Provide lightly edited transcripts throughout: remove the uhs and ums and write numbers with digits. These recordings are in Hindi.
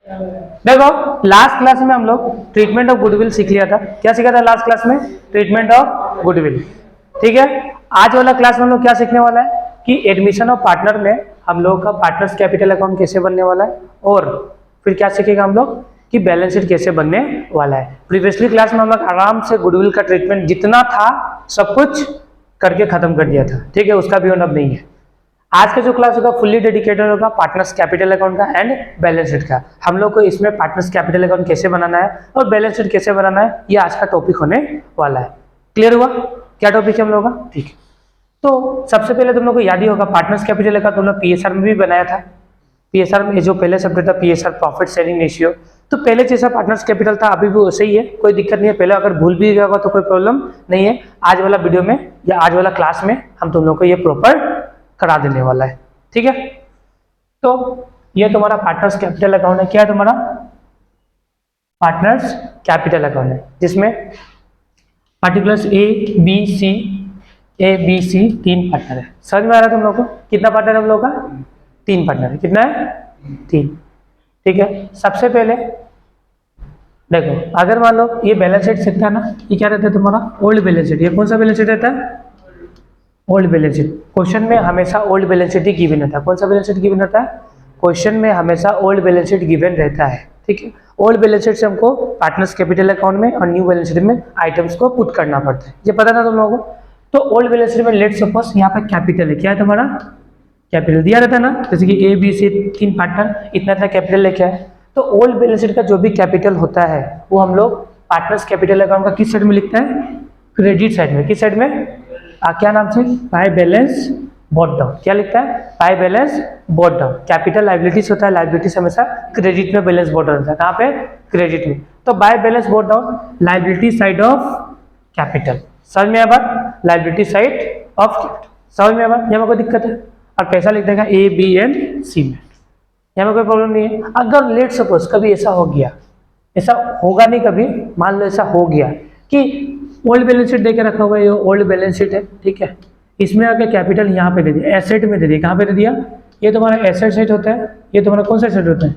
देखो लास्ट क्लास में हम लोग ट्रीटमेंट ऑफ गुडविल सीख लिया था। क्या सीखा था लास्ट क्लास में? Treatment of goodwill. ठीक है, आज वाला क्लास में हम लोग क्या सीखने वाला है कि एडमिशन ऑफ पार्टनर में हम लोग का पार्टनर्स कैपिटल अकाउंट कैसे बनने वाला है, और फिर क्या सीखेगा हम लोग कि बैलेंस शीट कैसे बनने वाला है। प्रीवियसली क्लास में हम लोग आराम से गुडविल का ट्रीटमेंट जितना था सब कुछ करके खत्म कर दिया था। ठीक है, उसका भी अब नहीं है। आज का जो क्लास होगा फुल्ली डेडिकेटेड होगा पार्टनर्स कैपिटल अकाउंट का एंड बैलेंस शीट का। हम लोग को इसमें पार्टनर्स कैपिटल अकाउंट कैसे बनाना है और बैलेंस शीट कैसे बनाना है, ये आज का टॉपिक होने वाला है। क्लियर हुआ क्या टॉपिक है हम लोग का? ठीक है, तो सबसे पहले तुम लोग को याद ही होगा पार्टनर्स कैपिटल अकाउंट तुम लोग पीएसआर में भी बनाया था। पीएसआर में जो पहले सब्जेक्ट था पीएसआर प्रॉफिट शेयरिंग रेशियो, तो पहले जैसा पार्टनर्स कैपिटल था अभी भी वैसे ही है, कोई दिक्कत नहीं है। पहले अगर भूल भी गया होगा तो कोई प्रॉब्लम नहीं है। आज वाला वीडियो में या आज वाला क्लास में हम तुम लोग को ये प्रॉपर करा देने वाला है। ठीक है, तो ये तुम्हारा पार्टनर्स कैपिटल अकाउंट है। क्या है तुम्हारा? पार्टनर्स कैपिटल अकाउंट है, जिसमें पार्टिकुलर्स ए बी सी तीन पार्टनर है। समझ में आ रहा है तुम लोग को? कितना पार्टनर है हम लोग का? तीन पार्टनर है। कितना है? तीन। ठीक है, सबसे पहले देखो अगर मान लो ये बैलेंस शीट सीखता है ना, ये क्या रहता है तुम्हारा? Old balance sheet. ये कौन सा बैलेंस शीट रहता है? Old balance sheet. क्वेश्चन में हमेशा ओल्ड बैलेंस शीट ही गिवन रहता है। कौन सा बैलेंस शीट गिवन रहता है? क्वेश्चन में हमेशा ओल्ड बैलेंस शीट गिवन रहता है। ठीक है, ओल्ड बैलेंस शीट से हमको पार्टनर्स कैपिटल अकाउंट में और न्यू बैलेंस शीट में आइटम्स को पुट करना पड़ता है। ये पता था तुम लोगों को? तो ओल्ड बैलेंस शीट में लेट सपोज यहाँ पे कैपिटल है। क्या है तुम्हारा? कैपिटल दिया रहता है ना, जैसे कि ए बी सी तीन पार्टनर, इतना इतना कैपिटल लेके आए। तो ओल्ड बैलेंस शीट का जो भी कैपिटल होता है वो हम लोग पार्टनर्स कैपिटल अकाउंट का किस साइड में लिखते हैं? क्रेडिट साइड में। किस साइड में? क्या नाम से? By balance boat down. क्या लिखता है? By balance boat down. Capital liabilities होता है, लाइबिलिटीज हमेशा क्रेडिट में बैलेंस बोट डाउन होता है। कहाँ पे? क्रेडिट में। तो by balance boat down liability side of capital. समझ में आया बात? Liability side of capital. समझ में आया बात? यहाँ में कोई दिक्कत है? और पैसा लिख देगा ए बी एंड सी में, यहाँ में कोई प्रॉब्लम नहीं है। अगर लेट सपोज कभी ऐसा हो गया, ऐसा होगा नहीं कभी, मान लो ऐसा हो गया कि ओल्ड बैलेंस शीट देके रखा हुआ है, ये ओल्ड बैलेंस शीट है। ठीक है, इसमें आके कैपिटल यहाँ पे दे दिया, एसेट में दे दिया। कहाँ पे दे दिया? ये तुम्हारा एसेट साइड होता है, ये तुम्हारा कौन सा साइड होता है?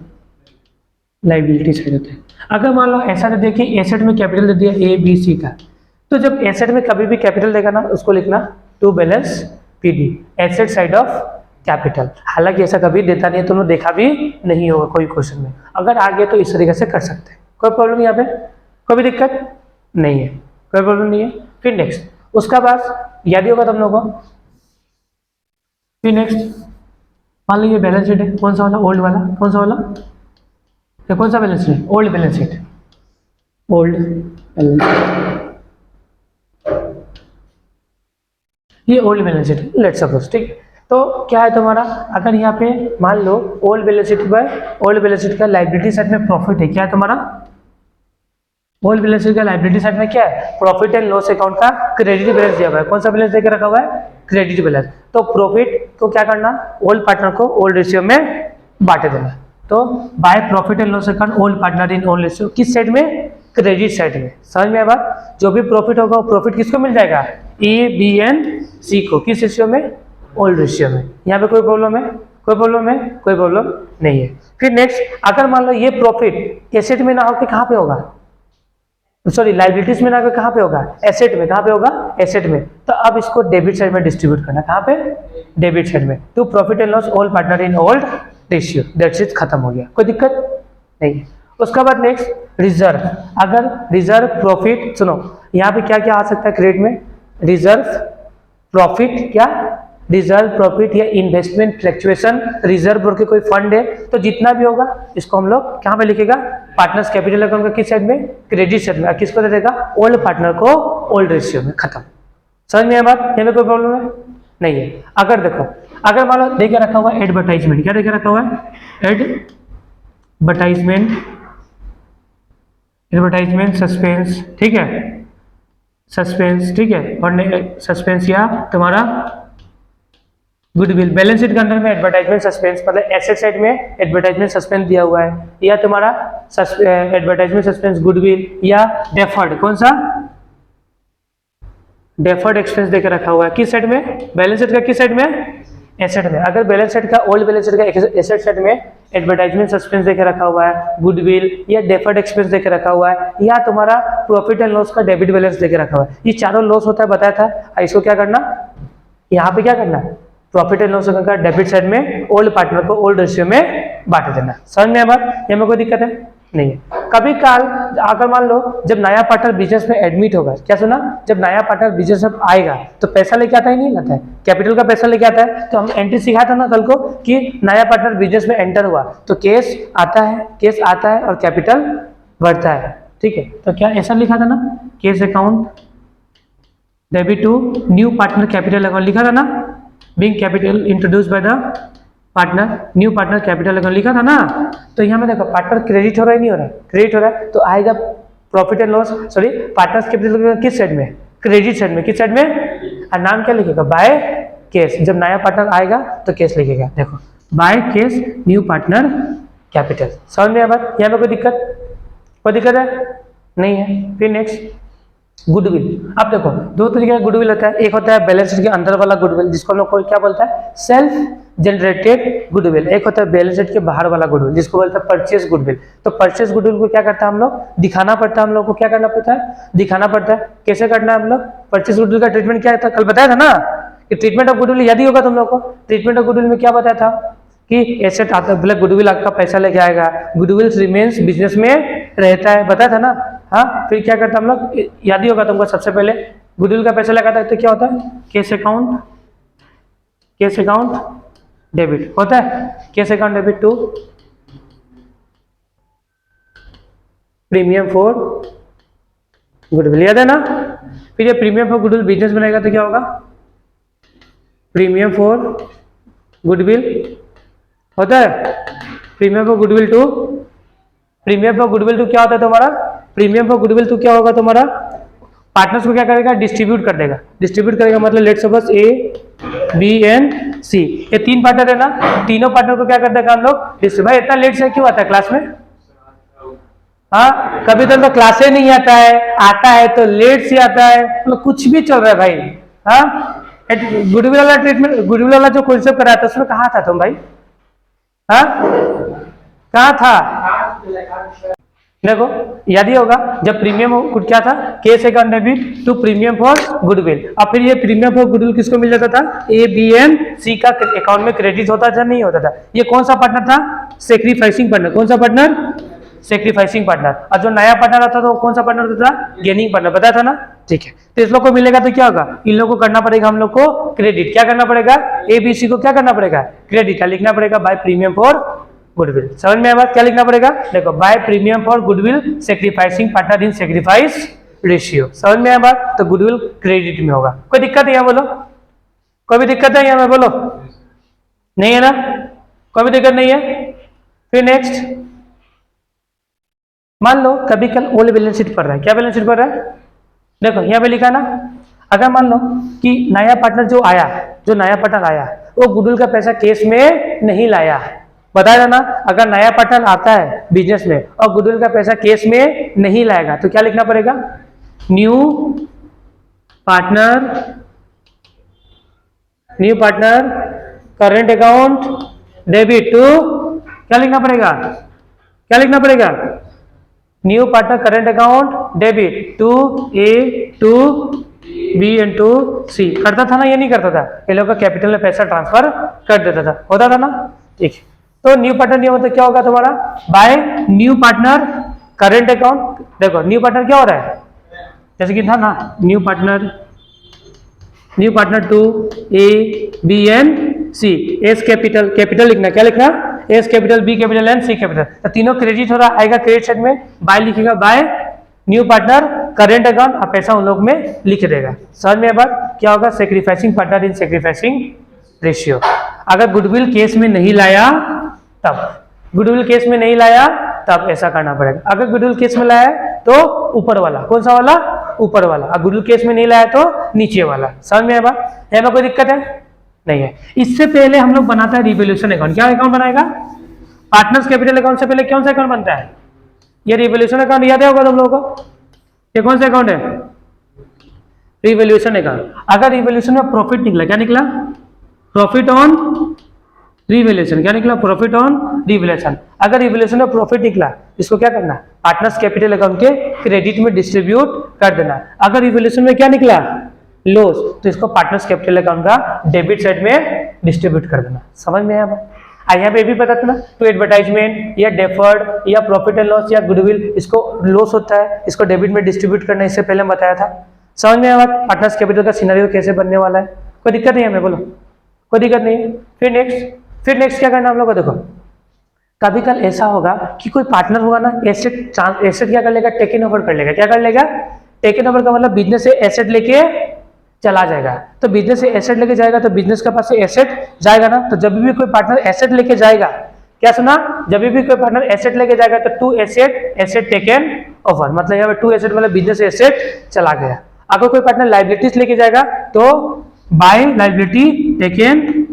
लाइबिलिटी साइड होता है। अगर मान लो ऐसा दे दिया कि एसेट में कैपिटल दे दिया ए बी सी का, तो जब एसेट में कभी भी कैपिटल देगा ना, उसको लिखना to balance PD, asset side of capital. हालांकि ऐसा कभी देता नहीं है, तुमने देखा भी नहीं होगा कोई क्वेश्चन में। अगर आ गया तो इस तरीके से कर सकते हैं, कोई प्रॉब्लम यहाँ पे, कोई भी दिक्कत नहीं है, कोई प्रॉब्लम नहीं है। फिर नेक्स्ट उसका बाद याद ही होगा तुम लोगों को। फिर नेक्स्ट मान लीजिए बैलेंस शीट है, कौन सा वाला? ओल्ड वाला। कौन सा वाला? ये कौन सा balance sheet? Old balance sheet. Old balance sheet, ये ओल्ड बैलेंस शीट है लेट्स सपोज। ठीक है, तो क्या है तुम्हारा? अगर यहाँ पे मान लो ओल्ड बैलेंस शीट पर, ओल्ड बैलेंस शीट का लाइबिलिटी साइड में प्रॉफिट है। क्या है तुम्हारा? ओल्ड बैलेंस शीट का लाइबिलिटी साइड में क्या है? प्रॉफिट एंड लॉस अकाउंट का क्रेडिट बैलेंस दिया हुआ है। कौन सा बैलेंस देकर रखा हुआ है? Credit balance. तो प्रॉफिट को क्या करना? ओल्ड पार्टनर को ओल्ड रेशियो में बांट देना। तो by profit and loss account old partner in old ratio, किस साइड में? क्रेडिट साइड में। समझ में आया बात? जो भी प्रॉफिट होगा वो प्रॉफिट किसको मिल जाएगा? ए बी एंड सी को। किस रेशियो में? ओल्ड रेशियो में। यहाँ पे कोई प्रॉब्लम है? कोई प्रॉब्लम है? कोई प्रॉब्लम नहीं है। फिर नेक्स्ट अगर मान लो ये प्रॉफिट एसेट में ना होकर कहाँ पे होगा? सॉरी लाइबिलिटीज में ना होकर कहाँ पे होगा? एसेट में। कहाँ पे होगा? एसेट में। तो अब इसको डेबिट साइड में डिस्ट्रीब्यूट करना। कहाँ पे? डेबिट साइड में। तो profit and loss all partner in old ratio, that's it, खत्म हो गया, कोई दिक्कत नहीं है। उसके बाद नेक्स्ट रिजर्व। अगर रिजर्व प्रॉफिट, सुनो यहाँ पे क्या क्या आ सकता है क्रेडिट में? रिजर्व प्रॉफिट, क्या? रिजर्व प्रॉफिट या इन्वेस्टमेंट फ्लक्चुएशन। रिजर्व बोल के कोई फंड है, तो जितना भी होगा इसको हम लोग कहाँ पे लिखेगा? पार्टनर्स कैपिटल अकाउंट का किस साइड में? क्रेडिट साइड में। किसको दे देगा? ओल्ड पार्टनर को ओल्ड रेशियो में, खत्म। समझ में आया बात? यहाँ में कोई प्रॉब्लम है? नहीं है। अगर देखो अगर मान लो देके रखा हुआ है एडवर्टाइजमेंट। क्या देके रखा हुआ है? Advertisement, advertisement suspense. ठीक है, सस्पेंस। ठीक है, और सस्पेंस या तुम्हारा गुडविल। बैलेंस शीट के अंदर में एडवर्टाइजमेंट सस्पेंस, मतलब एसेट साइड में एडवर्टाइजमेंट सस्पेंस दिया हुआ है, या तुम्हारा एडवर्टाइजमेंट सस्पेंस गुडविल या डेफर्ड। कौन सा? डेफर्ड एक्सपेंस देकर रखा हुआ है। किस साइड में? बैलेंस शीट का किस साइड में? एसेट में, अगर बैलेंस शीट का ओल्ड बैलेंस शीट का एसेट साइड में एडवर्टाइजमेंट सस्पेंस देके रखा हुआ है, गुडविल या डेफर्ड एक्सपेंस देके रखा हुआ है, या तुम्हारा प्रॉफिट एंड लॉस का डेबिट बैलेंस देके रखा हुआ है, ये चारों लॉस होता है बताया था। इसको क्या करना, यहाँ पे क्या करना है, प्रॉफिट एंड लॉस का डेबिट साइड में ओल्ड पार्टनर को ओल्ड रेशियो में बांट देना। समझ में बात, ये में कोई दिक्कत है नहीं है। कभी काल अगर मान लो जब नया पार्टनर बिजनेस में एडमिट होगा, क्या सुना, जब नया पार्टनर बिजनेस में आएगा तो पैसा लेके आता है नहीं लाता है, कैपिटल का पैसा लेके आता है। तो हम एंट्री सिखाया था ना कल को कि नया पार्टनर बिजनेस में एंटर हुआ तो केस आता है और कैपिटल बढ़ता है, ठीक है। तो क्या ऐसा लिखा था ना, cash account debit to new partner capital account लिखा था ना, being capital introduce by the partner, new partner capital account लिखा था ना। तो यहाँ में देखो पार्टनर क्रेडिट हो रहा है नहीं हो रहा है, क्रेडिट हो रहा है तो आएगा profit and loss, sorry partners capital किस साइड में, क्रेडिट साइड में, किस साइड में, और नाम क्या लिखेगा, बाय केस। जब नया पार्टनर आएगा तो केस लिखेगा, देखो by case new partner capital. समझ में बात, यहाँ में कोई दिक्कत है नहीं है। फिर नेक्स्ट गुडविल। अब देखो दो तरीके का गुडविल होता है, एक होता है बैलेंस शीट के अंदर वाला गुडविल जिसको हम लोग कोई क्या बोलता है, सेल्फ जनरेटेड गुडविल। एक होता है बैलेंस शीट के बाहर वाला गुडविल जिसको बोलते हैं परचेस गुडविल। तो परचेस गुडविल को क्या करता है हम लोग, दिखाना पड़ता है, हम लोग को क्या करना पड़ता है, दिखाना पड़ता है। कैसे करना है हम लोग, परचेस गुडविल का ट्रीटमेंट क्या था, कल बताया था ना कि ट्रीटमेंट ऑफ गुडविल याद ही होगा तुम लोग को। ट्रीटमेंट ऑफ गुडविल में क्या बताया था कि एसेट आता है, गुडविल आपका पैसा लेके आएगा, गुडविल रिमेन्स बिजनेस में रहता है, बताया था ना। हाँ, फिर क्या करता हम लोग, याद ही होगा तुमको, सबसे पहले गुडविल का पैसा लगाता है तो क्या होता है, केस अकाउंट डेबिट होता है, cash account debit to premium for goodwill, याद है ना। फिर ये प्रीमियम फॉर गुडविल बिजनेस बनेगा तो क्या होगा, प्रीमियम फॉर गुडविल होता है, प्रीमियम फॉर गुडविल टू क्या होता है तुम्हारा, प्रीमियम फॉर गुडविल टू क्या होगा तुम्हारा, पार्टनर्स को क्या करेगा, डिस्ट्रीब्यूट कर देगा। डिस्ट्रीब्यूट करेगा मतलब let's suppose A B and C, ये तीन पार्टनर है ना, तीनों पार्टनर को क्या कर देगा हम लोग, भाई इतना लेट से क्यों आता है क्लास में, हाँ कभी तो क्लासे नहीं आता है तो लेट से आता है, मतलब कुछ भी चल रहा है भाई। हाँ, गुडविल वाला ट्रीटमेंट, गुडविल वाला जो कॉन्सेप्ट कराया था उसमें कहाँ था तुम भाई, हाँ कहाँ था, देखो याद ही होगा जब प्रीमियम क्या था, cash account debit to premium for goodwill. अब फिर ये प्रीमियम फॉर गुडविल किसको मिल जाता था, ए बी एंड सी का अकाउंट में क्रेडिट होता था नहीं होता था। ये कौन सा पार्टनर था, सेक्रीफाइसिंग पार्टनर। कौन सा पार्टनर, सेक्रीफाइसिंग पार्टनर। और जो नया पार्टनर आता था वो कौन सा पार्टनर होता था, गेनिंग पार्टनर, बताया था ना, ठीक है। तो इस लोग को मिलेगा तो क्या होगा, इन लोगों को करना पड़ेगा हम लोग को क्रेडिट, क्या करना पड़ेगा, ए बी सी को क्या करना पड़ेगा, क्रेडिट, क्या लिखना पड़ेगा, बाय प्रीमियम फॉर गुडविल। समझ में आया क्या लिखना पड़ेगा, देखो by premium for goodwill sacrificing partner in sacrifice ratio. समझ में आया बात, तो गुडविल क्रेडिट में होगा। कोई दिक्कत है यहाँ बोलो, कोई भी दिक्कत है यहाँ में बोलो, नहीं है ना, कोई भी दिक्कत नहीं है। फिर नेक्स्ट, मान लो कभी कल ओल्ड बैलेंस शीट पढ़ रहा है, क्या बैलेंस शीट पढ़ रहा है, देखो यहाँ पे लिखा ना, अगर मान लो कि नया पार्टनर जो नया पार्टनर आया वो गुडविल का पैसा केस में नहीं लाया, बताया ना, अगर नया पार्टनर आता है बिजनेस में और गुडविल का पैसा केस में नहीं लाएगा तो क्या लिखना पड़ेगा, new partner current account debit to, क्या लिखना पड़ेगा, new partner current account debit to A to B and to C. करता था ना, ये नहीं करता था, ये लोग का कैपिटल में पैसा ट्रांसफर कर देता था, होता था ना, ठीक है। तो न्यू पार्टनर नहीं होता क्या होगा तुम्हारा, by new partner current account. देखो न्यू पार्टनर क्या हो रहा है, जैसे कि था ना, new partner to A B and C, A's capital लिखना, क्या लिखना, A's capital B capital and C capital. तो तीनों क्रेडिट हो रहा आएगा, क्रेडिट साइड में बाय लिखेगा, by new partner current account, और पैसा उन लोग में लिख देगा। समझ में बात, क्या होगा, सेक्रीफाइसिंग पार्टनर इन सेक्रीफाइसिंग रेशियो। अगर गुडविल केस में नहीं लाया तब, गुडविल केस में नहीं लाया तब ऐसा करना पड़ेगा। अगर गुडविल केस में लाया तो ऊपर वाला, कौन सा वाला, ऊपर वाला। अगर गुडविल केस में नहीं लाया तो नीचे वाला। समझ में आया बात, यहाँ में कोई दिक्कत है नहीं है। इससे पहले हम लोग बनाता है रिवोल्यूशन अकाउंट। क्या अकाउंट बनाएगा, पार्टनर्स कैपिटल अकाउंट से पहले कौन सा अकाउंट बनता है, ये रिवोल्यूशन अकाउंट, याद होगा तुम लोगों को, ये कौन सा अकाउंट है, रिवोल्यूशन अकाउंट। अगर रिवोल्यूशन में प्रॉफिट निकला, क्या निकला, प्रॉफिट ऑन रिवैल्यूएशन। क्या निकला? Profit on revaluation. अगर रिवैल्यूएशन में प्रॉफिट निकला, इसको क्या करना? पार्टनर्स कैपिटल अकाउंट के क्रेडिट में डिस्ट्रीब्यूट कर देना। अगर रिवैल्यूएशन में क्या निकला? लॉस, तो इसको पार्टनर्स कैपिटल अकाउंट का डेबिट साइड में डिस्ट्रीब्यूट कर देना। समझ में आया? यहाँ पे भी पता था ना, तो एडवर्टाइजमेंट या डेफर्ड या प्रॉफिट एंड लॉस या गुडविल, इसको लॉस होता है, इसको डेबिट में डिस्ट्रीब्यूट करना, इससे पहले बताया था। समझ में आया? पार्टनर्स कैपिटल का सिनेरियो कैसे बनने वाला है? कोई दिक्कत नहीं है? हमें बोलो, कोई दिक्कत नहीं है। फिर नेक्स्ट क्या करना हम लोग को? देखो, कभी कल ऐसा होगा कि कोई पार्टनर होगा ना, एसेट क्या कर लेगा? टेकन ओवर कर लेगा। क्या कर लेगा? टेकन ओवर का मतलब बिजनेस से एसेट लेके चला जाएगा। तो बिजनेस से एसेट लेके जाएगा, तो बिजनेस के पास से एसेट जाएगा ना, तो जब भी कोई पार्टनर एसेट लेके जाएगा, क्या सुना? जब भी कोई पार्टनर एसेट लेके जाएगा तो टू एसेट टेकन ओवर, मतलब यहाँ पे टू एसेट मतलब बिजनेस से एसेट चला गया। अगर कोई पार्टनर लाइबिलिटीज लेके जाएगा तो बाय लाइबिलिटी टेकन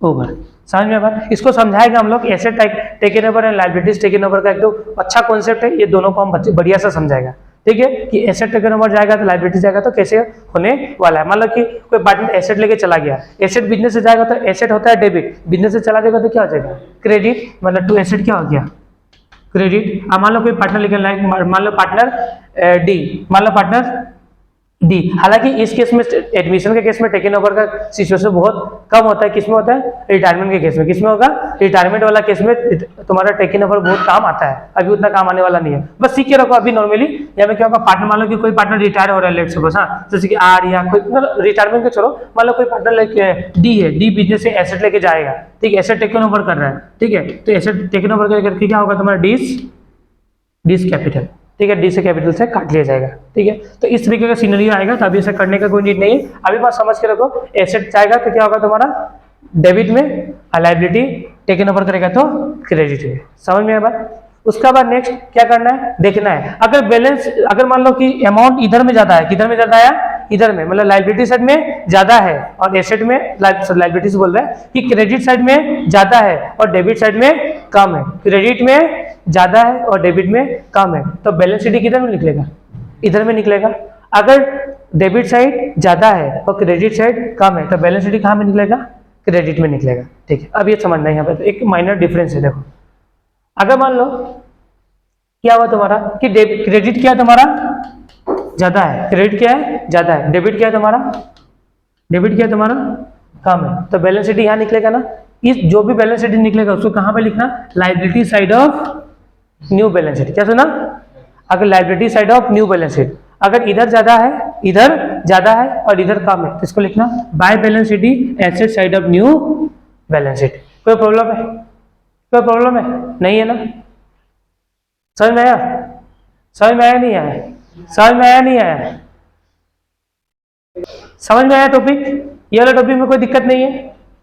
ओवर। समझ में आया? इसको समझाएगा हम लोग। Asset taken over and liabilities taken over का एक तो अच्छा कॉन्सेप्ट है, ये दोनों को हम बढ़िया से समझाएगा। ठीक है, कि एसेट टेकन ओवर जाएगा तो लाइबिलिटी जाएगा, तो कैसे होने वाला है। मान लो कि कोई पार्टनर एसेट लेके चला गया, एसेट बिजनेस से जाएगा तो एसेट होता है डेबिट, बिजनेस से चला जाएगा तो क्या हो जाएगा? क्रेडिट, मतलब टू एसेट क्या हो गया? क्रेडिट। मान लो कोई पार्टनर लेके, मान लो पार्टनर डी, मान लो पार्टनर डी। हालांकि इस केस में, एडमिशन के केस में टेकन ओवर का सिचुएशन बहुत कम होता है। किसमें होता है? रिटायरमेंट के केस में। किसमें होगा? रिटायरमेंट वाला केस में तुम्हारा टेकन ओवर बहुत काम आता है, अभी उतना काम आने वाला नहीं है, बस सीख के रखो। अभी नॉर्मली यहाँ में क्या होगा? पार्टनर, मान लो कि कोई पार्टनर रिटायर हो रहा है, लेट सपोज, हाँ, जैसे कि आर या कोई रिटायरमेंट के छोड़ो, मान लो कोई पार्टनर लेके डी है, डी बिजनेस से एसेट लेके जाएगा, ठीक है, एसेट टेकन ओवर कर रहा है, ठीक है, तो एसेट टेकन ओवर करके क्या होगा? तुम्हारा डिस कैपिटल, ठीक है, डी से कैपिटल से काट लिया जाएगा। ठीक है, तो इस तरीके का सीनरियो आएगा, तो अभी ऐसा करने का कोई नीड नहीं है। अभी बात समझ के रखो, एसेट जाएगा तो क्या होगा? तुम्हारा डेबिट में, लाइबिलिटी टेकन ओवर करेगा तो क्रेडिट में। समझ में आया बात? उसका बाद नेक्स्ट क्या करना है? देखना है अगर बैलेंस, अगर मान लो कि अमाउंट इधर में ज्यादा है, किधर में ज्यादा है? इधर में, मतलब लाइबिलिटी साइड में ज्यादा है और एसेट में, लाइबिलिटी से बोल रहे हैं कि क्रेडिट साइड में ज्यादा है और डेबिट साइड में कम है। क्रेडिट में ज्यादा है और डेबिट में कम है, तो बैलेंस शीट किधर में निकलेगा? इधर में निकलेगा। अगर डेबिट साइड ज्यादा है और क्रेडिट साइड कम है, तो बैलेंस शीट कहाँ में निकलेगा? क्रेडिट में निकलेगा। ठीक है, अब ये समझना है, यहाँ पे तो एक माइनर डिफरेंस है। देखो, अगर मान लो क्या हुआ तुम्हारा कि क्रेडिट क्या है तुम्हारा? ज्यादा है, क्रेडिट क्या है? ज्यादा है, डेबिट क्या है तुम्हारा? डेबिट क्या है तुम्हारा? कम है, तो बैलेंस शीट यहाँ निकलेगा ना। इस जो भी बैलेंस शीट निकलेगा उसको कहाँ पे लिखना? Liability side of new balance sheet. क्या सुना? अगर liability side of new balance sheet, अगर इधर ज्यादा है, इधर ज्यादा है और इधर कम है, तो इसको लिखना bye balance sheet asset side of new balance sheet. कोई प्रॉब्लम है? कोई प्रॉब्लम है? नहीं है ना? समझ में आया? समझ में आया नहीं आया? समझ में आया नहीं आया? समझ में आया टॉपिक? ये वाला टॉपिक में कोई दिक्कत नहीं है,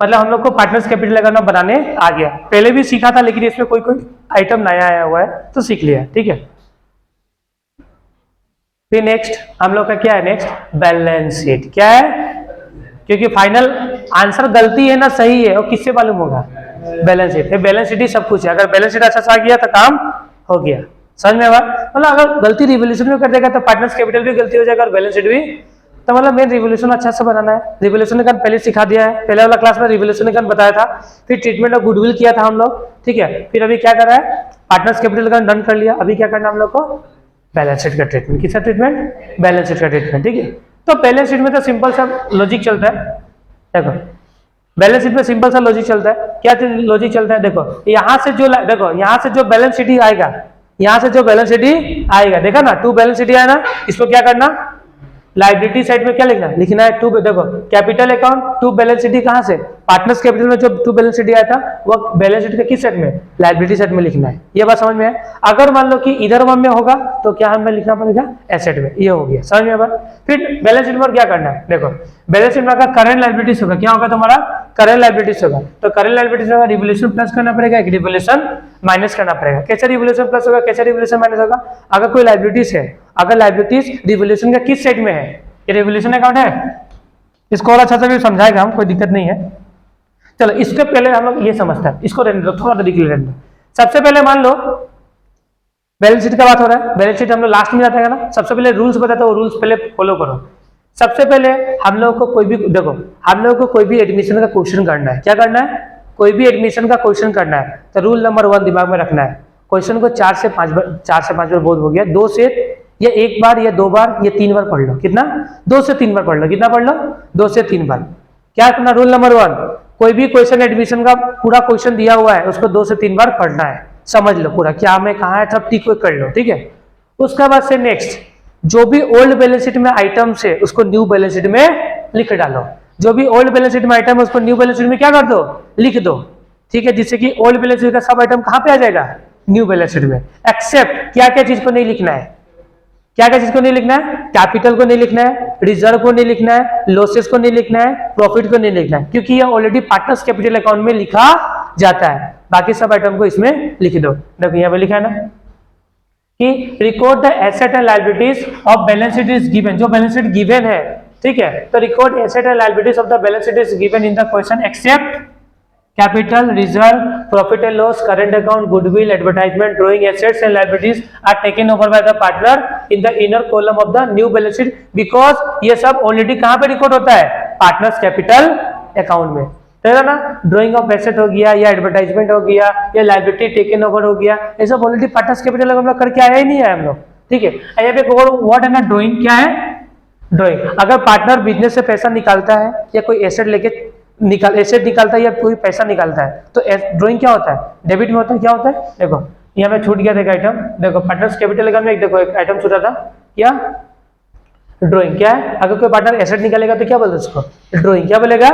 मतलब हम लोग को पार्टनर्स कैपिटल लगाना बनाने आ गया। पहले भी सीखा था, लेकिन इसमें कोई आइटम नया आया हुआ है तो सीख लिया। ठीक है, फिर नेक्स्ट हम लोग का क्या है? Next balance sheet. क्या है? क्योंकि फाइनल आंसर गलती है ना सही है, और किससे मालूम होगा? Balance sheet. बैलेंस शीट ही सब कुछ है। अगर बैलेंस शीट अच्छा से आ गया तो काम हो गया। समझ में आया? मतलब अगर गलती रिवोल्यूशन में कर देगा तो पार्टनर्स कैपिटल भी गलती हो जाएगा और बैलेंस शीट भी। तो मतलब मेन रिवोल्यूशन अच्छा से बनाना है। रिवोल्यूशन का पहले सिखा दिया है, पहले वाला क्लास में रिवोल्यूशन का बताया था। फिर ट्रीटमेंट ऑफ गुडविल किया था हम लोग। ठीक है, फिर अभी क्या कर रहा है? पार्टनर्स कैपिटल का डन कर लिया। अभी क्या करना हम लोग को? बैलेंस शीट का ट्रीटमेंट। किसका ट्रीटमेंट? बैलेंस शीट का ट्रीटमेंट। ठीक है, तो बैलेंस शीट में तो सिंपल सा लॉजिक चलता है। देखो, बैलेंस शीट में सिंपल सा लॉजिक चलता है। क्या लॉजिक चलता है? देखो, यहाँ से जो, देखो यहाँ से जो बैलेंस शीट ही आएगा, यहाँ से जो बैलेंस शीट ही आएगा, देखा ना, टू बैलेंस शीट आया ना, इसको क्या करना? लाइबिलिटी साइड में क्या लिखना? लिखना है टू। देखो, capital account to balance sheet कहाँ से? पार्टनर्स कैपिटल में जो टू बैलेंस शीट आया था वो बैलेंस शीट के किस साइड में? लाइबिलिटी साइड में लिखना है। ये बात समझ में है? अगर मान लो कि इधर वन में होगा तो क्या हमें लिखना पड़ेगा? एसेट में। ये हो गया, समझ में आया? फिर बैलेंस शीट में क्या करना है? देखो, बैलेंस शीट में अगर करंट लाइबिलिटीज होगा, क्या होगा तुम्हारा? करंट लाइबिलिटीज होगा। तो करंट लाइबिलिटीज होगा, रिवोल्यूशन प्लस करना पड़ेगा, एक रिवोल्यूशन माइनस करना पड़ेगा। कैसे रिवोल्यूशन प्लस होगा, कैसे रिवोल्यूशन माइनस होगा? अगर कोई लाइबिलिटीज है, अगर लाइबिलिटीज रिवोल्यूशन का किस साइड में है? ये रिवोल्यूशन अकाउंट है, इसको और अच्छा से भी समझाएगा हम, कोई दिक्कत नहीं है। चलो, इसके पहले हम लोग ये समझते हैं, इसको रहने दो, थोड़ा देख लेंगे। सबसे पहले मान लो बैलेंस शीट का बात हो रहा है, बैलेंस शीट हम लोग लास्ट में जाते हैं ना। सबसे पहले रूल्स बताते हो, रूल्स पहले फॉलो करो। सबसे पहले हम लोगों को कोई भी देखो, हम लोगों को कोई भी एडमिशन का क्वेश्चन करना है, क्या करना है, कोई भी एडमिशन का क्वेश्चन करना है तो रूल नंबर 1 दिमाग में रखना है, क्वेश्चन को 4 से 5 बार बहुत हो गया, 2 से या 1 बार या 2 बार या 3 बार पढ़ लो, कितना 2 से 3 बार पढ़ लो, कितना पढ़ लो 2 से 3 बार। क्या करना, रूल नंबर 1, कोई भी क्वेश्चन एडमिशन का पूरा क्वेश्चन दिया हुआ है उसको 2 से 3 बार पढ़ना है, समझ लो पूरा क्या में कहा है, सब टिक कर लो, ठीक है। उसके बाद से नेक्स्ट, जो भी ओल्ड बैलेंस शीट में आइटम्स है उसको न्यू बैलेंस शीट में लिख डालो, जो भी ओल्ड बैलेंस शीट में आइटम है उसको न्यू बैलेंस शीट में क्या कर दो, लिख दो, ठीक है, जिससे कि ओल्ड बैलेंस शीट का सब आइटम कहां पे आ जाएगा, न्यू बैलेंस शीट में। एक्सेप्ट क्या क्या चीज को नहीं लिखना है, क्या क्या चीज को नहीं लिखना है, कैपिटल को नहीं लिखना है, रिजर्व को नहीं लिखना है, लॉसेस को नहीं लिखना है, प्रॉफिट को नहीं लिखना है, क्योंकि ये ऑलरेडी पार्टनर्स कैपिटल अकाउंट में लिखा जाता है, बाकी सब आइटम को इसमें लिख दो। देखो यहाँ पे लिखा है ना कि record the asset and liabilities of balance sheet is given, जो बैलेंस शीट गिवन है, ठीक है, तो record asset and liabilities of the balance sheet is given in the question except capital, reserve, profit and loss, current account, goodwill, advertisement, drawing, assets and liabilities are taken over by the partner in the inner column of the new balance sheet, because ये सब ऑलरेडी कहां पे रिकॉर्ड होता है, पार्टनर्स कैपिटल अकाउंट में, है ना। ड्रॉइंग ऑफ एसेट हो गया या एडवर्टाइजमेंट हो गया या लायबिलिटी टेकन ओवर हो गया, ये सब ऑलरेडी पार्टनर्स कैपिटल अकाउंट में करके आया ही नहीं है हम लोग, ठीक है। यहाँ पे व्हाट है ना, ड्रॉइंग क्या है, ड्रॉइंग, अगर पार्टनर बिजनेस से पैसा निकालता है या कोई एसेट लेके एसेट निकालता है या कोई पैसा निकालता है तो ड्रॉइंग क्या होता है, डेबिट में होता है, क्या होता है, देखो यहाँ पे छूट गया, देखो आइटम, देखो पार्टनर्स कैपिटल अकाउंट में देखो एक आइटम छूटा था, क्या, ड्रॉइंग, क्या है, अगर कोई पार्टनर एसेट निकालेगा तो क्या बोलते हैं उसको, ड्रॉइंग, क्या बोलेगा,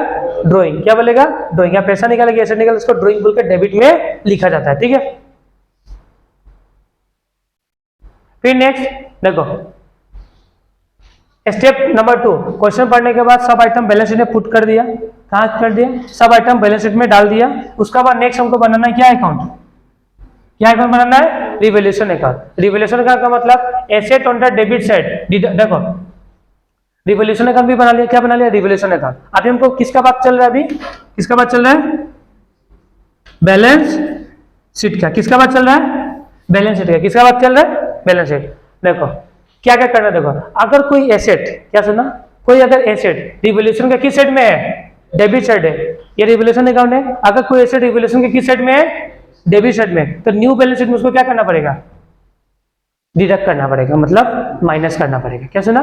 ड्रॉइंग, क्या बोलेगा, ड्रॉइंग, या पैसा निकालेगा एसेट निकालेगा उसको ड्रॉइंग बोल के डेबिट में लिखा जाता है, ठीक है। फिर नेक्स्ट देखो स्टेप नंबर 2, क्वेश्चन पढ़ने के बाद सब आइटम बैलेंस शीट में पुट कर दिया, कहां कर दिया, सब आइटम बैलेंस शीट में डाल दिया। उसके बाद नेक्स्ट हमको बनाना है क्या अकाउंट, क्या अकाउंट बनाना है, रिवैल्यूएशन अकाउंट। रिवैल्यूएशन अकाउंट का मतलब asset on the debit side, देखो रिवैल्यूएशन अकाउंट भी बना लिया, क्या बना लिया, रिवैल्यूएशन अकाउंट। अभी हमको किसका बात चल रहा है, अभी किसका बात चल रहा है, बैलेंस शीट का, किसका बात चल रहा है, बैलेंस शीट का, किसका बात चल रहा है, बैलेंस शीट। देखो क्या क्या करना है, देखो अगर कोई एसेट, क्या सुना, कोई अगर एसेट रिवैल्यूएशन का किस साइड में है, डेबिट साइड है, ये रिवैल्यूएशन अकाउंट है, अगर कोई एसेट रिवैल्यूएशन के किस साइड में है, डेबिट साइड में, तो न्यू बैलेंस शीट में उसको क्या करना पड़ेगा, डिडक्ट करना पड़ेगा, मतलब माइनस करना पड़ेगा, क्या सुना,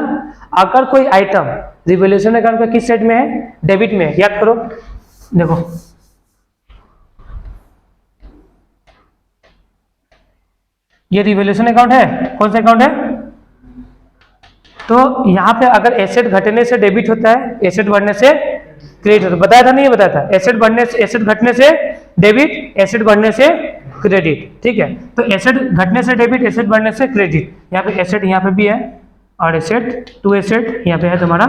अगर कोई आइटम रिवैल्यूएशन अकाउंट का किस साइड में है, डेबिट में, याद करो, देखो ये रिवैल्यूएशन अकाउंट है, कौन सा अकाउंट है, तो यहाँ पे अगर एसेट घटने से डेबिट होता है, एसेट बढ़ने से क्रेडिट होता है, बताया था नहीं, बताया था, एसेट बढ़ने से, एसेट घटने से डेबिट, एसेट बढ़ने से क्रेडिट, ठीक है। तो एसेट घटने से डेबिट, एसेट बढ़ने से क्रेडिट, यहाँ पे एसेट यहाँ पे भी है और एसेट, टू एसेट यहाँ पे है तुम्हारा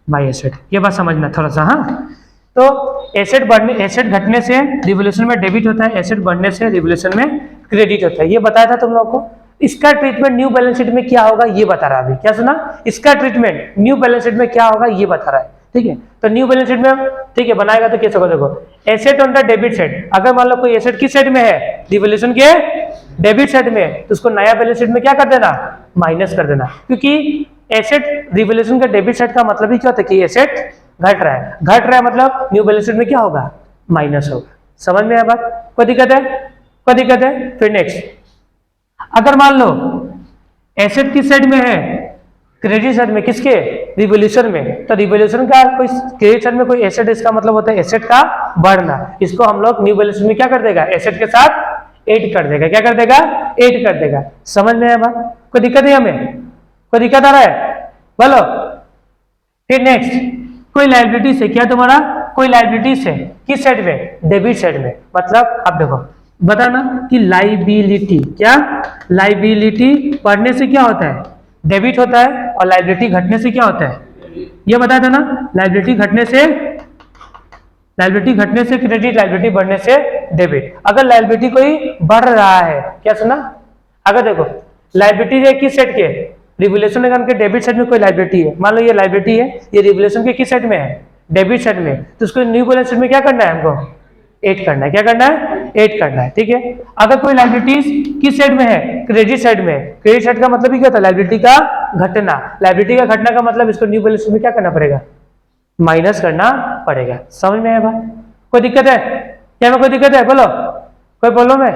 बाई एसेट, ये बात समझना थोड़ा सा, हाँ। तो एसेट बढ़ने, एसेट घटने से रिवैल्यूएशन में डेबिट होता है, एसेट बढ़ने से रिवैल्यूएशन में क्रेडिट होता है, ये बताया था तुम लोग को। इसका ट्रीटमेंट न्यू बैलेंस शीट में क्या होगा ये बता रहा है, अभी क्या सुना, इसका ट्रीटमेंट न्यू बैलेंस शीट में क्या होगा ये बता रहा है, ठीक है। तो न्यू बैलेंस शीट में, ठीक है, बनाएगा तो कैसे होगा, देखो asset on the debit side, अगर मान लो कोई एसेट किस साइड में है, रिवैल्यूएशन के डेबिट साइड में, तो उसको नया बैलेंस शीट में क्या कर देना, माइनस कर देना, क्योंकि एसेट रिवैल्यूएशन का डेबिट साइड का मतलब ही क्या होता है कि एसेट घट रहा है, घट रहा है मतलब न्यू बैलेंस शीट में क्या होगा, माइनस होगा। समझ में आया बात, कोई दिक्कत है, कोई दिक्कत है। फिर नेक्स्ट, अगर मान लो एसेट किस साइड में है, क्रेडिट साइड में, किसके, रिवैल्यूएशन में, तो रिवैल्यूएशन का कोई क्रेडिट साइड में कोई एसेट, इसका मतलब होता है एसेट का बढ़ना, इसको हम लोग न्यू बैलेंस शीट में क्या कर देगा, एसेट के साथ ऐड कर देगा, क्या कर देगा, ऐड कर देगा। समझ में आया बात, कोई दिक्कत है, हमें कोई दिक्कत आ रहा है, बोलो। फिर नेक्स्ट, कोई लायबिलिटीज है, क्या तुम्हारा, कोई लायबिलिटीज है, किस साइड में, डेबिट साइड में, मतलब अब देखो बताना कि लाइबिलिटी, क्या, लाइबिलिटी बढ़ने से क्या होता है, डेबिट होता है, और लाइबिलिटी घटने से क्या होता है, ये बताया था ना, लाइबिलिटी घटने से, लाइबिलिटी घटने से क्रेडिट, लाइबिलिटी बढ़ने से डेबिट। अगर लाइबिलिटी कोई बढ़ रहा है, क्या सुना, अगर देखो लाइबिलिटी है किस साइड के, रिवैल्यूएशन अकाउंट के डेबिट साइड में कोई लाइबिलिटी है, मान लो ये लाइबिलिटी है, ये रिवैल्यूएशन के किस साइड में है, डेबिट साइड में, तो उसको न्यू बैलेंस शीट में क्या करना है, हमको ऐड करना है, क्या करना है, ऐड करना है, ठीक है। अगर कोई लायबिलिटीज किस साइड में है, क्रेडिट साइड में, क्रेडिट साइड का मतलब ही क्या होता है, लायबिलिटी का घटना, लायबिलिटी का घटना का मतलब इसको न्यू बैलेंस शीट में क्या करना पड़ेगा, माइनस करना पड़ेगा। समझ में आया बात? कोई दिक्कत है क्या? में कोई दिक्कत है? बोलो, कोई प्रॉब्लम है?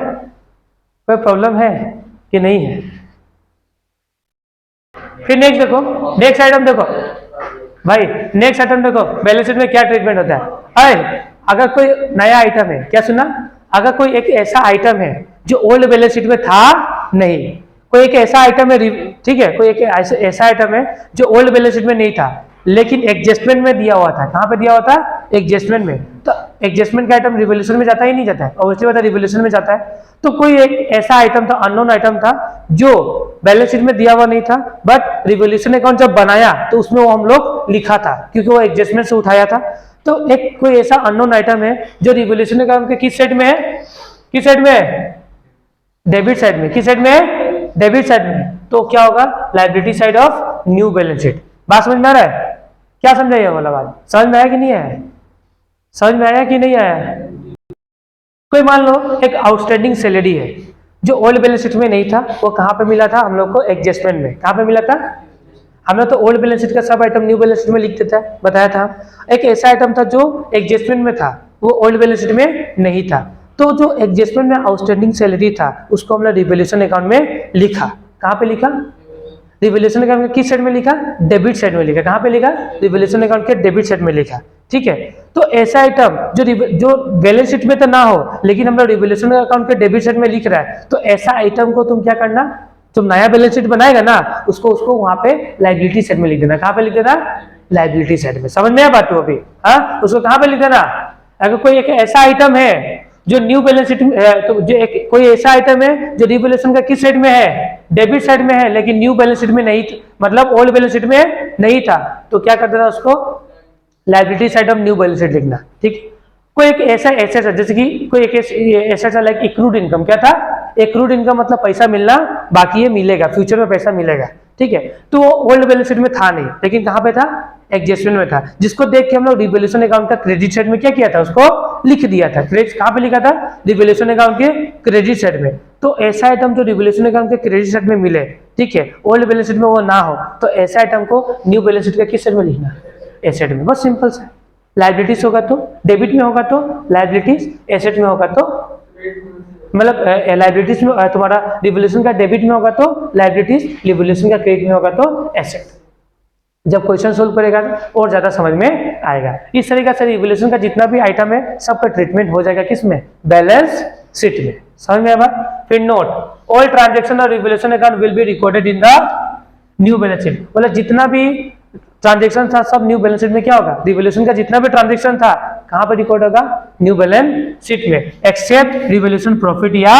कोई प्रॉब्लम है कि नहीं है? फिर नेक्स्ट देखो, नेक्स्ट आइटम देखो भाई, नेक्स्ट आइटम देखो, बैलेंस शीट में क्या ट्रीटमेंट होता है। अरे अगर कोई नया आइटम है, क्या सुना, अगर कोई एक ऐसा आइटम है जो ओल्ड बैलेंस शीट में था नहीं, कोई एक ऐसा आइटम है, ठीक है, कोई एक ऐसा आइटम है जो ओल्ड बैलेंस शीट में नहीं था लेकिन एडजस्टमेंट में दिया हुआ था। कहां पे दिया हुआ था? एडजस्टमेंट में। तो एडजस्टमेंट का आइटम रिवोल्यूशन में जाता ही नहीं जाता है, ऑब्वियसली बात है रिवोल्यूशन में जाता है। तो कोई एक ऐसा आइटम था, अननोन आइटम था जो बैलेंस शीट में दिया हुआ नहीं था, बट रिवोल्यूशन अकाउंट जब बनाया तो उसमें वो हम लोग लिखा था क्योंकि वो एडजस्टमेंट से उठाया था। तो एक कोई ऐसा अननोन आइटम है जो रिवोल्यूशन अकाउंट के किस साइड में है? किस साइड में है? डेबिट साइड में। किस साइड में है? डेबिट साइड में। तो क्या होगा? Liability side of new balance sheet. बात समझ में आ रहा है? क्या समझा ये वाला बात? समझ में आया कि नहीं आया? समझ में आया कि नहीं आया? कोई मान लो एक आउटस्टैंडिंग सैलरी है जो ओल्ड बैलेंस शीट में नहीं था, वो कहां पे मिला था हम लोग को? एडजस्टमेंट में। कहां पे मिला था? हमने तो ओल्ड बैलेंस शीट का सब आइटम न्यू बैलेंस शीट में लिख देता है, बताया था। एक ऐसा आइटम था जो एडजस्टमेंट में था, वो ओल्ड बैलेंस शीट में नहीं था। तो जो एडजस्टमेंट में आउटस्टैंडिंग सैलरी था उसको हमने रिवोल्यूशन अकाउंट में लिखा। कहां पे लिखा? रिवोल्यूशन अकाउंट के किस साइड में लिखा? डेबिट साइड में लिखा। कहां पे लिखा? रिवोल्यूशन अकाउंट के डेबिट साइड में लिखा। ठीक है, तो ऐसा आइटम जो बैलेंस शीट में तो ना हो लेकिन हम लोग रिवोल्यूशन अकाउंट के डेबिट साइड में लिख रहा है, तो ऐसा आइटम को तुम क्या करना, तुम नया बैलेंस शीट बनाएगा ना, उसको वहां पे लायबिलिटी साइड में लिख देना। कहां पे लिख देना? लायबिलिटी साइड में। समझ में आया बात? अभी हाँ, उसको कहां पे लिख देना? अगर कोई एक ऐसा आइटम है जो न्यू बैलेंस शीट में, तो जो एक कोई ऐसा आइटम है जो रिवोल्यूशन का किस साइड में है? डेबिट साइड में है, लेकिन न्यू बैलेंस शीट में नहीं, मतलब ओल्ड बैलेंस शीट में नहीं था, तो क्या कर देना उसको? Liability side of new balance sheet लिखना। ठीक, कोई एक ऐसा एसेट है, जैसे कि कोई एक एसेट लाइक एक्रूड इनकम। क्या था? एक्रूड इनकम मतलब पैसा मिलना बाकी है, मिलेगा, फ्यूचर में पैसा मिलेगा। ठीक है, तो वो ओल्ड बैलेंस शीट में था नहीं, लेकिन कहां पे था? एडजस्टमेंट में था, जिसको देख के हम लोग रिवोल्यूशन अकाउंट का क्रेडिट साइड में क्या किया था? उसको लिख दिया था। क्रेडिट कहां पे लिखा था? रिवोल्यूशन अकाउंट के क्रेडिट साइड में। तो ऐसा आइटम जो रिवोल्यूशन अकाउंट के क्रेडिट साइड में मिले, ठीक है, ओल्ड बैलेंस शीट में वो ना हो, तो ऐसा आइटम को न्यू बैलेंस शीट का किस साइड में लिखना? एसेट में। बहुत सिंपल सा। लायबिलिटीज होगा तो डेबिट में होगा तो लायबिलिटीज, एसेट में होगा तो मतलब लायबिलिटीज में तुम्हारा रिवोल्यूशन का डेबिट में होगा तो लायबिलिटीज, रिवोल्यूशन का क्रेडिट में होगा तो एसेट। जब क्वेश्चन सोल्व करेगा और ज्यादा समझ में आएगा। इस तरीके से रिवोल्यूशन का जितना भी आइटम है सबका ट्रीटमेंट हो जाएगा किसमें? बैलेंस शीट में। समझ में आया? फिर नोट, ऑल ट्रांजेक्शन और revolution account will be recorded in the new balance sheet. मतलब जितना भी ट्रांजेक्शन था सब न्यू बैलेंस शीट में क्या होगा? रिवोल्यूशन का जितना भी ट्रांजेक्शन था कहां पर रिकॉर्ड होगा? न्यू बैलेंस शीट में, एक्सेप्ट रिवोल्यूशन प्रॉफिट या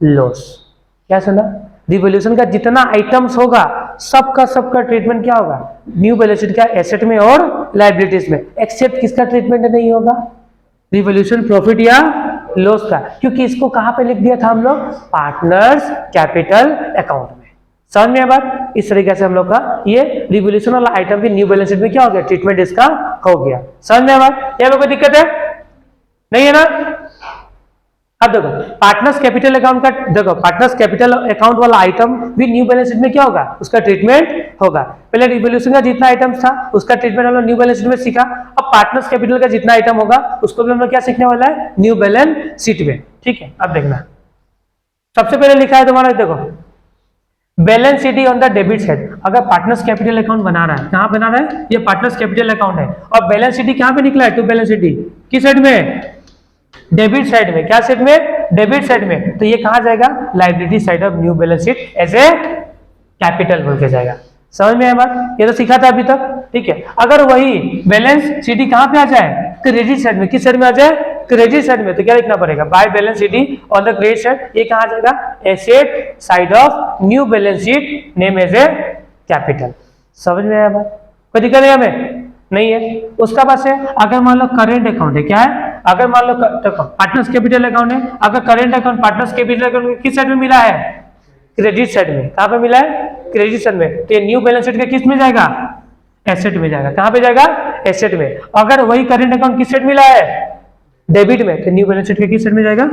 लॉस। क्या सुना? रिवोल्यूशन का जितना आइटम्स होगा सबका ट्रीटमेंट क्या होगा? न्यू बैलेंस शीट का एसेट में और लायबिलिटीज में, एक्सेप्ट किसका ट्रीटमेंट नहीं होगा? रिवोल्यूशन प्रॉफिट या लॉस का, क्योंकि इसको कहां पे लिख दिया था हम लोग? पार्टनर्स कैपिटल अकाउंट में। समझ में बात? इस तरीके से हम लोग का ये रिवोल्यूशन वाला आइटम भी न्यू बैलेंस शीट में क्या हो गया? ट्रीटमेंट इसका हो गया। समझ में बात? यहाँ पे कोई दिक्कत है? नहीं है ना? अब देखो पार्टनर्स कैपिटल अकाउंट का, देखो पार्टनर्स कैपिटल अकाउंट वाला आइटम भी न्यू बैलेंस शीट में क्या होगा? उसका ट्रीटमेंट होगा। पहले रिवोल्यूशन का जितना आइटम्स था उसका ट्रीटमेंट हम लोग न्यू बैलेंस शीट में सीखा। अब पार्टनर्स कैपिटल का जितना आइटम होगा उसको भी हम लोग क्या सीखने वाला है? न्यू बैलेंस शीट में। ठीक है, अब देखना सबसे पहले लिखा है तुम्हारा, देखो balance sheet on the debit side. अगर पार्टनर्स कैपिटल अकाउंट बना रहा है, कहां बना रहा है? ये पार्टनर्स कैपिटल अकाउंट है और बैलेंस शीट कहां पे निकला है? टू बैलेंस शीट किस साइड में? डेबिट साइड में। क्या साइड में? डेबिट साइड में। तो ये कहां जाएगा? Liability side of new balance sheet as a capital बोल के जाएगा। समझ में आया बात? ये तो सीखा था अभी तक। ठीक है, अगर वही बैलेंस शीट कहां पे आ जाए? क्रेडिट साइड में। किस साइड में आ जाए? क्रेडिट साइड में। तो क्या लिखना पड़ेगा? By balance sheet on the credit side. ये कहां जाएगा? Asset side of new balance sheet name as a capital. समझ में आया बात? कोई दिक्कत है हमें? नहीं है। उसका पास है, अगर मान लो करेंट अकाउंट है, क्या है? अगर मान लो पार्टनर्स कैपिटल अकाउंट है, अगर current account partners capital account किस साइड में मिला है? क्रेडिट साइड में। कहां पे मिला है? क्रेडिट साइड में। तो ये न्यू बैलेंस शीट का किस में जाएगा? एसेट में जाएगा। कहां पे जाएगा? एसेट में। अगर वही करेंट अकाउंट किस साइड मिला है? डेबिट में। तो न्यू बैलेंस शीट के किस साइड में जाएगा?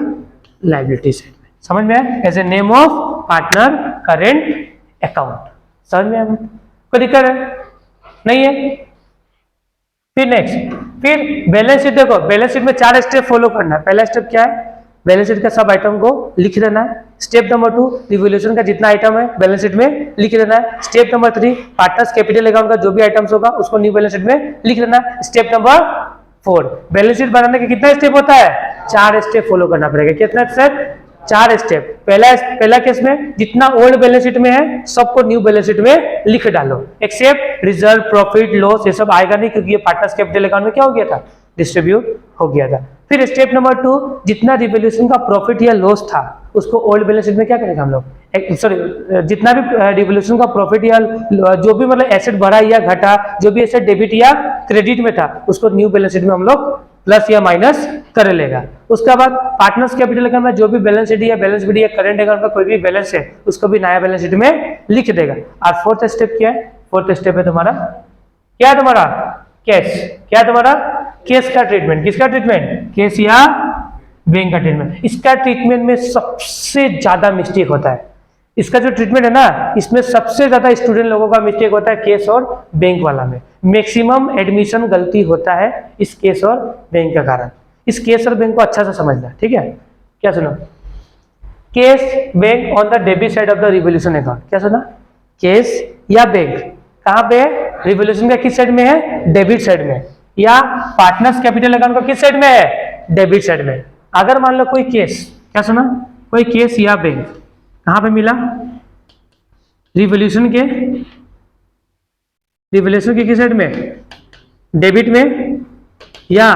लायबिलिटी साइड में। समझ में आया? As a name of partner current account. समझ में आया? कोई दिक्कत है? नहीं है? फिर नेक्स्ट, फिर बैलेंस शीट देखो, बैलेंस शीट में 4 स्टेप फॉलो करना है। पहला स्टेप क्या है? बैलेंस शीट का सब आइटम को लिख देना है। स्टेप नंबर 2, रिवोल्यूशन का जितना आइटम है बैलेंस शीट में लिख देना है। Step number 3, partners capital account का जो भी आइटम्स होगा उसको न्यू बैलेंस शीट में लिख देना है। स्टेप नंबर 4, बैलेंस शीट बनाने के कितना स्टेप होता है? 4 स्टेप फॉलो करना पड़ेगा। कितना स्टेप? 4 स्टेप। पहला केस में जितना ओल्ड बैलेंस शीट में है सबको न्यू बैलेंस शीट में लिख डालो, एक्सेप्ट रिजर्व, प्रॉफिट, लॉस ये सब आएगा नहीं, क्योंकि ये पार्टनर्स कैपिटल अकाउंट में क्या हो गया था? डिस्ट्रीब्यूट हो गया था। फिर स्टेप नंबर 2, जितना रिवोल्यूशन का प्रॉफिट या लॉस था उसको ओल्ड बैलेंस शीट में क्या करेंगे हम लोग? सॉरी, जितना भी रिवोल्यूशन का प्रॉफिट या जो भी मतलब एसेट बढ़ा या घटा, जो भी एसेट डेबिट या क्रेडिट में था उसको न्यू बैलेंस शीट में हम लोग प्लस या माइनस कर लेगा। उसके बाद पार्टनर्स कैपिटल अकाउंट में जो भी बैलेंस शीट या बैलेंस शीट या करंट अकाउंट का कोई भी बैलेंस है उसको भी नया बैलेंस शीट में लिख देगा। और फोर्थ स्टेप क्या है? फोर्थ स्टेप है तुम्हारा क्या? तुम्हारा कैश। क्या तुम्हारा? केस का ट्रीटमेंट। किसका ट्रीटमेंट? केस या बैंक का ट्रीटमेंट। इसका ट्रीटमेंट में सबसे ज्यादा मिस्टेक होता है। इसका जो ट्रीटमेंट है ना, इसमें सबसे ज्यादा स्टूडेंट लोगों का मिस्टेक होता है केस और बैंक वाला में। मैक्सिमम एडमिशन गलती होता है इस केस और बैंक के कारण। इस केस और बैंक को अच्छा से समझना, ठीक है? क्या सुनो? Case bank on the debit side of the revaluation account. क्या सुना? केस या बैंक कहाँ पे है? रिवोल्यूशन का किस साइड में है? डेबिट साइड में। या पार्टनर्स कैपिटल अकाउंट का किस साइड में है? डेबिट साइड में। अगर मान लो कोई केस, क्या सुना? कोई केस या बैंक कहां पे मिला? रिवोल्यूशन के किस साइड में? डेबिट में या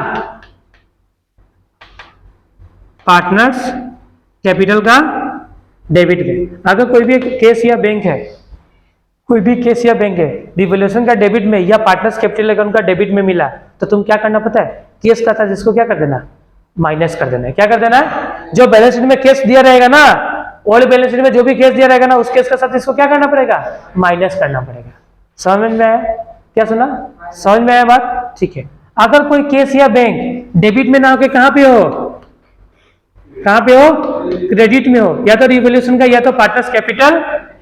पार्टनर्स कैपिटल का डेबिट में। अगर कोई भी केस या बैंक है, कोई भी केस या बैंक है रिवोल्यूशन का डेबिट में या पार्टनर्स कैपिटल अकाउंट का डेबिट में मिला, तो तुम क्या करना पता है? केस का था जिसको क्या कर देना? माइनस कर देना है। क्या कर देना है? जो बैलेंस शीट में केस दिया रहेगा ना, ओल्ड बैलेंस शीट में जो भी केस दिया रहेगा ना, उस केस का साथ इसको क्या करना पड़ेगा? माइनस करना पड़ेगा। समझ में आया? क्या सुना? समझ में आया बात? ठीक है। अगर कोई केस या बैंक डेबिट में ना होके कहां पे हो? कहां पे हो? क्रेडिट में हो, या तो रिवोल्यूशन का या तो पार्टनर्स कैपिटल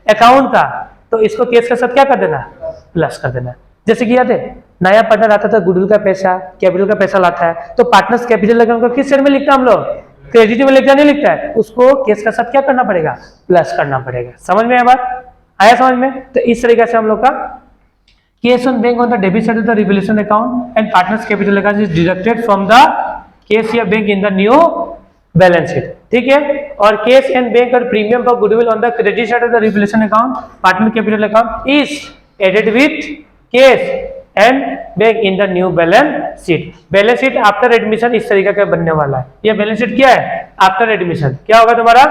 अकाउंट का, तो इसको केस के साथ क्या कर देना? प्लस कर देना। जैसे कि याद है, नया पार्टनर आता था, गुडविल का पैसा, कैपिटल का पैसा लाता है, तो पार्टनर्स कैपिटल अकाउंट को किस साइड में लिखता है हम लोग? क्रेडिट में लिखता नहीं लिखता है, उसको केस का साथ क्या करना पड़ेगा? प्लस करना पड़ेगा। समझ में आया बात? आया समझ में? तो इस तरीके से हम लोग का cash on bank on the debit side of the revaluation account and partners capital account is deducted from the cash या bank in the new balance sheet, ठीक है? और केस एंड बैंक और premium for goodwill on the credit side of the revaluation account partner capital account is added with cash and bank in the new balance sheet. Balance sheet after admission इस तरीके का बनने वाला है। ये बैलेंस शीट क्या है? After admission. क्या होगा तुम्हारा?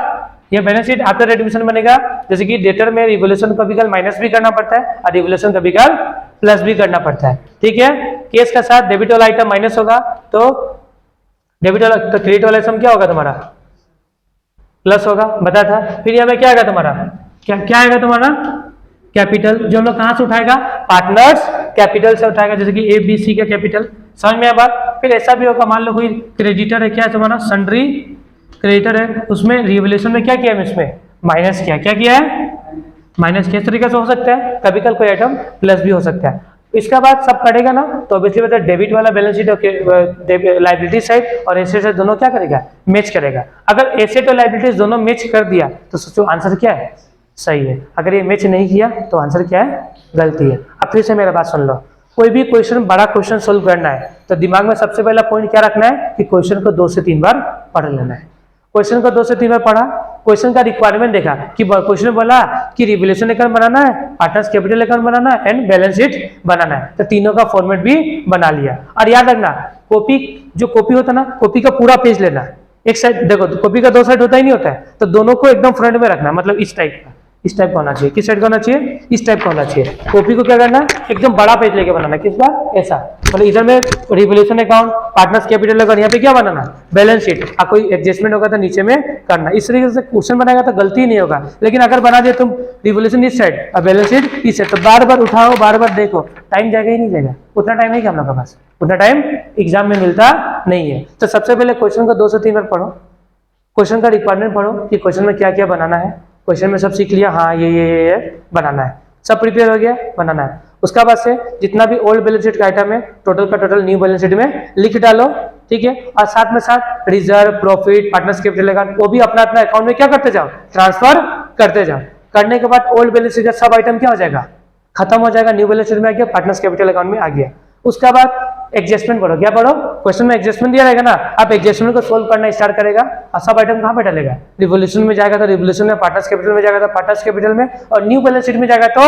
ये बैलेंस शीट आफ्टर एडमिशन बनेगा। जैसे कि डेटर में रिवोल्यूशन कभी कल माइनस भी करना पड़ता है और रिवोल्यूशन कभी कल प्लस भी करना पड़ता है, ठीक है? केस का साथ डेबिट वाला आइटम माइनस होगा, तो डेबिट वाला, तो क्रेडिट वाला आइटम क्या होगा तुम्हारा? प्लस होगा, बता था। फिर यहाँ में क्या आएगा तुम्हारा? क्या आएगा तुम्हारा? कैपिटल, जो हम लोग कहां से उठाएगा? पार्टनर्स कैपिटल से उठाएगा, जैसे कि ए बी सी का कैपिटल। समझ में आया बात? फिर ऐसा भी होगा, मान लो कोई क्रेडिटर है, क्या है तुम्हारा? सन्ड्री क्रेडिटर है, उसमें रिवोल्यूशन में क्या किया है? इसमें माइनस किया। क्या किया है? माइनस किस तरीके से हो सकता है? कभी कल कोई आइटम प्लस भी हो सकता है। इसका बाद सब करेगा ना, तो ऑब्वियसली बता डेबिट वाला बैलेंस शीट और लाइबिलिटी साइड और एसेट साइड दोनों क्या करेगा? मैच करेगा। अगर एसेट और लाइबिलिटीज दोनों मैच कर दिया तो सोचो आंसर क्या है? सही है। अगर ये मैच नहीं किया तो आंसर क्या है? गलती है। अब फिर से मेरा बात सुन लो, कोई भी क्वेश्चन, बड़ा क्वेश्चन सोल्व करना है तो दिमाग में सबसे पहला पॉइंट क्या रखना है कि क्वेश्चन को 2 से 3 बार पढ़ लेना है। क्वेश्चन को 2 से 3 बार पढ़ा, क्वेश्चन का रिक्वायरमेंट देखा कि क्वेश्चन बोला कि रिवोल्यूशन अकाउंट बनाना है, पार्टनर्स कैपिटल अकाउंट बनाना है एंड बैलेंस शीट बनाना है, तो तीनों का फॉर्मेट भी बना लिया। और याद रखना, कॉपी जो कॉपी होता है ना, कॉपी का पूरा पेज लेना। एक साइड देखो, कॉपी का 2 साइड होता ही नहीं होता है, तो दोनों को एकदम फ्रंट में रखना, मतलब इस टाइप का, इस टाइप का होना चाहिए। किस टाइप का होना चाहिए? इस टाइप का होना चाहिए। कॉपी को क्या करना? एकदम बड़ा पेज लेके बनाना। किस बार? ऐसा, मतलब इधर में revaluation account, partners capital account, यहाँ पे क्या बनाना? Balance sheet. कोई एडजस्टमेंट होगा तो नीचे में करना। इस तरीके से क्वेश्चन बनाएगा तो गलती नहीं होगा। लेकिन अगर बना दिया तुम रिवोल्यूशन इस साइड और बैलेंस शीट इस साइड, तो बार बार उठाओ, बार बार देखो, टाइम जाएगा ही नहीं जाएगा। उतना टाइम नहीं हम लोग के पास, उतना टाइम एग्जाम में मिलता नहीं है। तो सबसे पहले क्वेश्चन को 2 से 3 बार पढ़ो, क्वेश्चन का रिक्वायरमेंट पढ़ो कि क्वेश्चन में क्या क्या बनाना है। क्वेश्चन में सब सीख लिया, हाँ ये बनाना है। सब प्रिपेयर हो गया, बनाना है। उसका बाद से जितना भी ओल्ड बैलेंस शीट का आइटम है टोटल का टोटल न्यू बैलेंस शीट में लिख डालो, ठीक है। और साथ में साथ reserve, profit, partners capital account वो भी अपना अपना अकाउंट में क्या करते जाओ, ट्रांसफर करते जाओ। करने के बाद ओल्ड बैलेंस शीट का सब आइटम क्या हो जाएगा, खत्म हो जाएगा, न्यू बैलेंस शीट में आ गया, पार्टनर्स कैपिटल अकाउंट में आ गया। उसके बाद एडजस्टमेंट पढ़ो, क्या पढ़ो, क्वेश्चन में एडजस्टमेंट दिया रहेगा ना, आप एडजस्टमेंट को सोल्व करना स्टार्ट करेगा और सब आइटम कहाँ पे डालेगा, रिवोल्यूशन में जाएगा तो रिवोल्यूशन में, पार्टनर्स कैपिटल में जाएगा तो पार्टनर्स कैपिटल में, और न्यू बैलेंस शीट में जाएगा तो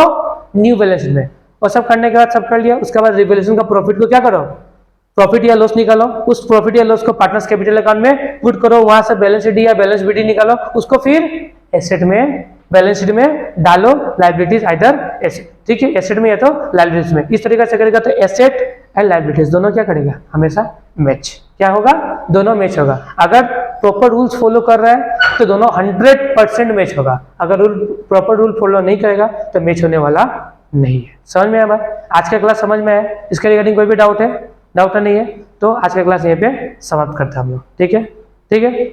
न्यू बैलेंस शीट में। और सब करने के बाद सब कर लिया, उसके बाद रिवोल्यूशन का प्रॉफिट को क्या करो, प्रॉफिट या लॉस निकालो, उस प्रॉफिट या लॉस को पार्टनर्स कैपिटल अकाउंट में पुट करो, वहां से बैलेंस शीट या बैलेंस बीटी निकालो, उसको फिर एसेट में, बैलेंस शीट में डालो, लायबिलिटीज आइदर एसेट, ठीक है, एसेट में या तो लायबिलिटीज में। इस तरीके से करेगा तो एसेट एंड लायबिलिटीज दोनों क्या करेगा, हमेशा मैच, क्या होगा, दोनों मैच होगा। अगर प्रॉपर रूल्स फॉलो कर रहा है तो दोनों 100% मैच होगा, अगर प्रॉपर रूल फॉलो नहीं करेगा तो मैच होने वाला नहीं है। समझ में आया बात, आज का क्लास समझ में आया, इसके रिगार्डिंग कोई भी डाउट है, डाउट नहीं है तो आज का क्लास यहीं पे समाप्त करते हैं हम लोग, ठीक है, ठीक है।